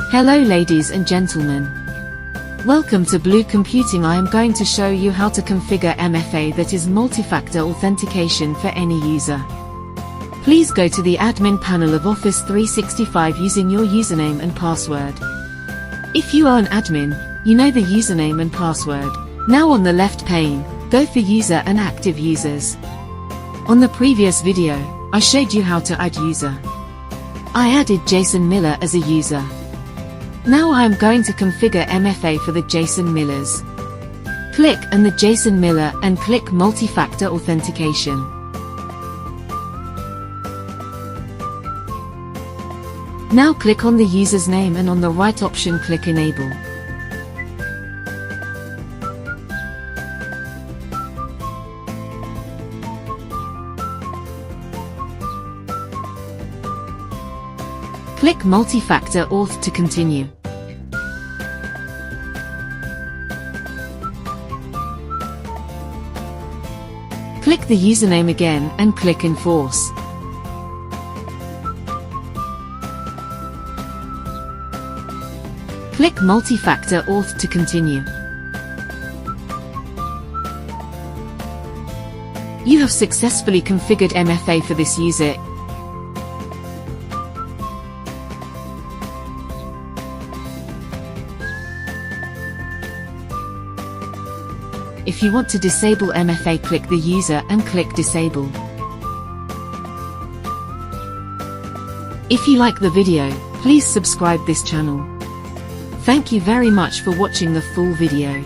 Hello ladies and gentlemen. Welcome to Blue Computing. I am going to show you how to configure MFA, that is multi-factor authentication, for any user. Please go to the admin panel of Office 365 using your username and password. If you are an admin, you know the username and password. Now on the left pane, go for user and active users. On the previous video, I showed you how to add user. I added Jason Miller as a user. Now I am going to configure MFA for the Jason Millers. Click on the Jason Miller and click Multi-Factor Authentication. Now click on the user's name and on the right option click Enable. Click Multi-Factor Auth to continue. Click the username again and click Enforce. Click Multi-Factor Auth to continue. You have successfully configured MFA for this user. If you want to disable MFA, click the user and click Disable. If you like the video, please subscribe this channel. Thank you very much for watching the full video.